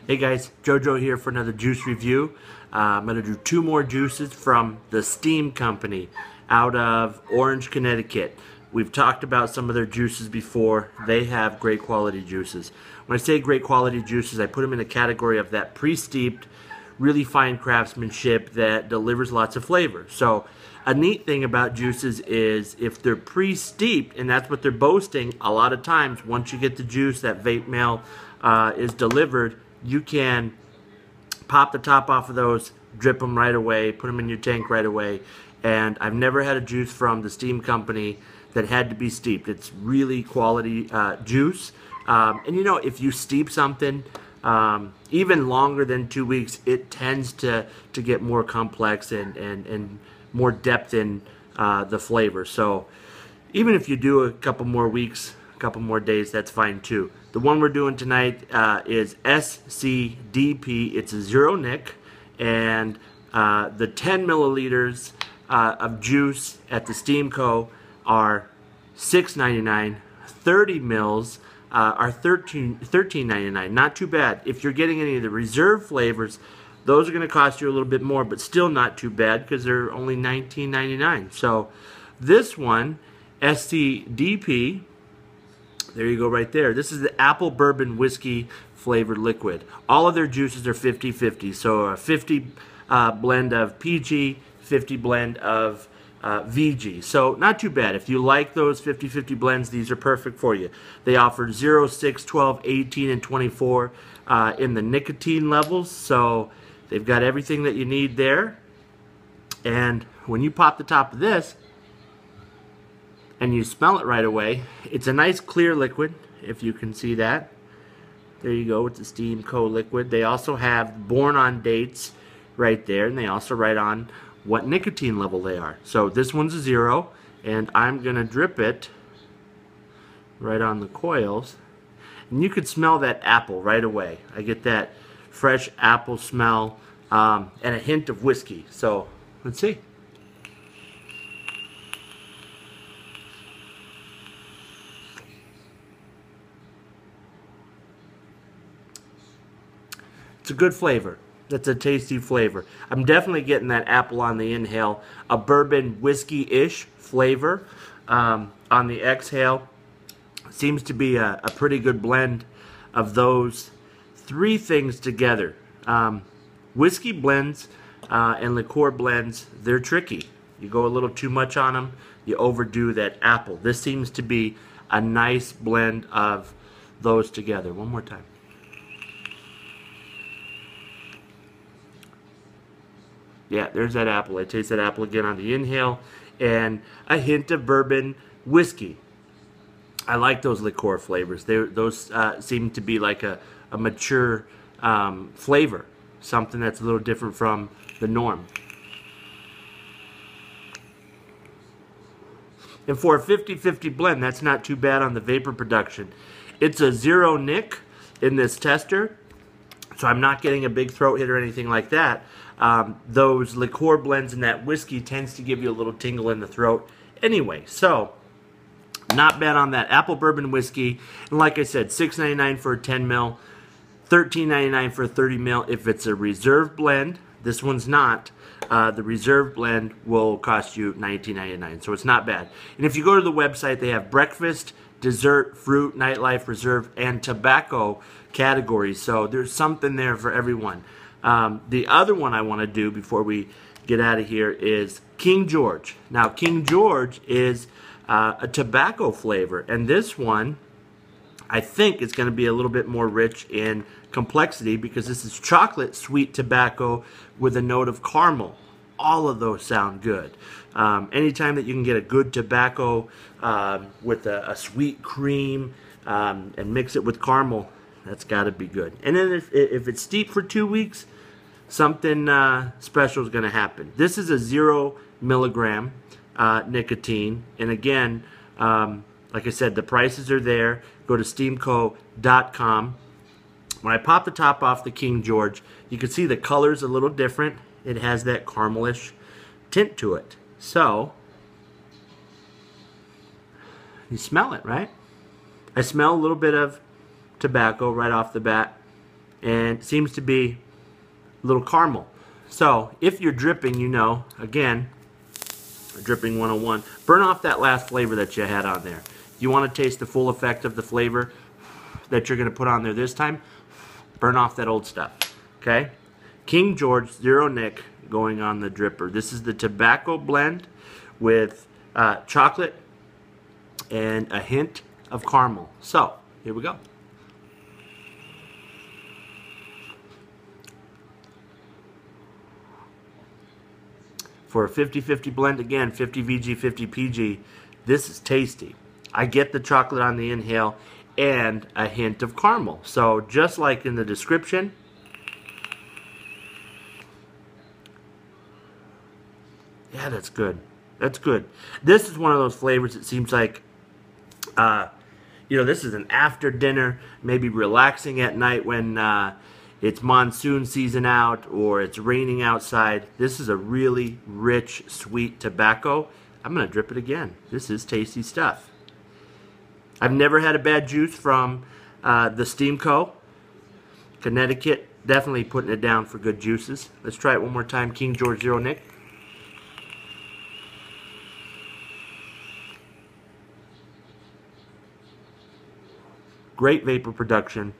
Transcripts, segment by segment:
Hey guys, JoJo here for another juice review. I'm going to do two more juices from the Steam Company out of Orange, Connecticut. We've talked about some of their juices before. They have great quality juices. When I say great quality juices, I put them in a category of that pre-steeped, really fine craftsmanship that delivers lots of flavor. So a neat thing about juices is if they're pre-steeped, and that's what they're boasting, a lot of times once you get the juice, that vape mail is delivered, you can pop the top off of those, drip them right away, put them in your tank right away. And I've never had a juice from the Steam Company that had to be steeped. It's really quality juice. And you know, if you steep something even longer than 2 weeks, it tends to get more complex and more depth in the flavor. So even if you do a couple more weeks, a couple more days, that's fine too. The one we're doing tonight is SCDP. It's a zero nic, and the 10 milliliters of juice at the Steam Co. are $6.99. 30 mils are $13.99. Not too bad. If you're getting any of the reserve flavors, those are going to cost you a little bit more, but still not too bad because they're only $19.99. So this one, SCDP, there you go right there. This is the Apple Bourbon Whiskey flavored liquid. All of their juices are 50-50. So a 50 blend of PG, 50 blend of VG. So not too bad. If you like those 50-50 blends, these are perfect for you. They offer 0, 6, 12, 18, and 24 in the nicotine levels. So they've got everything that you need there. And when you pop the top of this, and you smell it right away, it's a nice clear liquid, if you can see that. There you go, it's a Steam Co. liquid. They also have born on dates right there, and they also write on what nicotine level they are. So this one's a 0, and I'm going to drip it right on the coils. And you could smell that apple right away. I get that fresh apple smell and a hint of whiskey. So let's see. It's a good flavor. That's a tasty flavor. I'm definitely getting that apple on the inhale, a bourbon whiskey-ish flavor on the exhale. Seems to be a pretty good blend of those three things together. Whiskey blends and liqueur blends, they're tricky. You go a little too much on them, you overdo that apple. This seems to be a nice blend of those together. One more time. Yeah, there's that apple. I taste that apple again on the inhale, and a hint of bourbon whiskey. I like those liqueur flavors. Those seem to be like a mature flavor, something that's a little different from the norm. And for a 50-50 blend, that's not too bad on the vapor production. It's a 0 nic in this tester, so I'm not getting a big throat hit or anything like that. Those liqueur blends and that whiskey tends to give you a little tingle in the throat anyway. So not bad on that Apple Bourbon Whiskey. And like I said, $6.99 for a 10 mil, $13.99 for a 30 mil. If it's a reserve blend, this one's not. The reserve blend will cost you $19.99, so it's not bad. And if you go to the website, they have breakfast, dessert, fruit, nightlife, reserve, and tobacco categories. So there's something there for everyone. The other one I want to do before we get out of here is King George. Now, King George is a tobacco flavor, and this one, I think, is going to be a little bit more rich in complexity because this is chocolate sweet tobacco with a note of caramel. All of those sound good. Anytime that you can get a good tobacco with a sweet cream and mix it with caramel, that's got to be good. And then if it's steeped for 2 weeks, something special is going to happen. This is a 0 milligram nicotine. And again, like I said, the prices are there. Go to steamco.com. When I pop the top off the King George, you can see the color's a little different. It has that caramelish tint to it. So, you smell it, right? I smell a little bit of tobacco right off the bat. and it seems to be a little caramel. So if you're dripping, you know, again, dripping 101, burn off that last flavor that you had on there. If you want to taste the full effect of the flavor that you're going to put on there this time, burn off that old stuff. Okay? King George Zero Nick going on the dripper. This is the tobacco blend with chocolate and a hint of caramel. So, here we go. For a 50-50 blend, again, 50 VG, 50 PG, this is tasty. I get the chocolate on the inhale and a hint of caramel. So just like in the description, yeah, that's good. That's good. This is one of those flavors that seems like, you know, this is an after dinner, maybe relaxing at night when it's monsoon season out or it's raining outside. This is a really rich, sweet tobacco. I'm going to drip it again. This is tasty stuff. I've never had a bad juice from the Steam Co. Connecticut. Definitely putting it down for good juices. Let's try it one more time. King George Zero Nick. Great vapor production.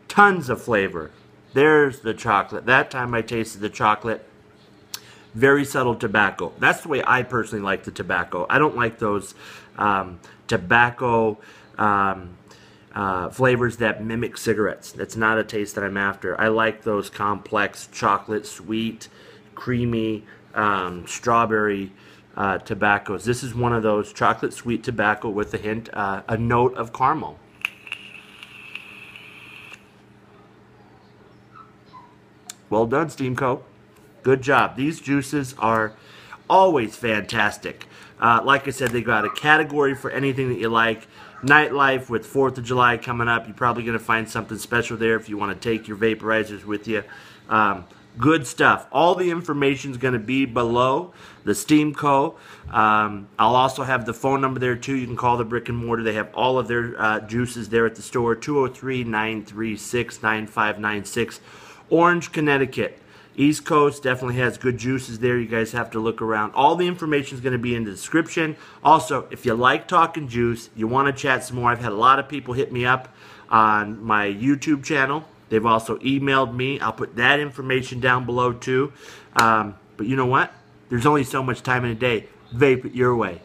Tons of flavor. There's the chocolate. That time I tasted the chocolate. Very subtle tobacco. That's the way I personally like the tobacco. I don't like those tobacco flavors that mimic cigarettes. That's not a taste that I'm after. I like those complex chocolate, sweet, creamy, strawberry tobaccos. This is one of those chocolate sweet tobacco with a hint, a note of caramel. Well done, Steam Co. Good job. These juices are always fantastic. Like I said, they got a category for anything that you like. Nightlife with 4th of July coming up. You're probably going to find something special there if you want to take your vaporizers with you. Good stuff. All the information is going to be below the Steam Co. I'll also have the phone number there too. You can call the brick and mortar. They have all of their juices there at the store. 203-936-9596. Orange, Connecticut. East Coast definitely has good juices there. You guys have to look around. All the information is going to be in the description. Also, if you like talking juice, you want to chat some more, I've had a lot of people hit me up on my YouTube channel. They've also emailed me. I'll put that information down below too. But you know what? There's only so much time in a day. Vape it your way.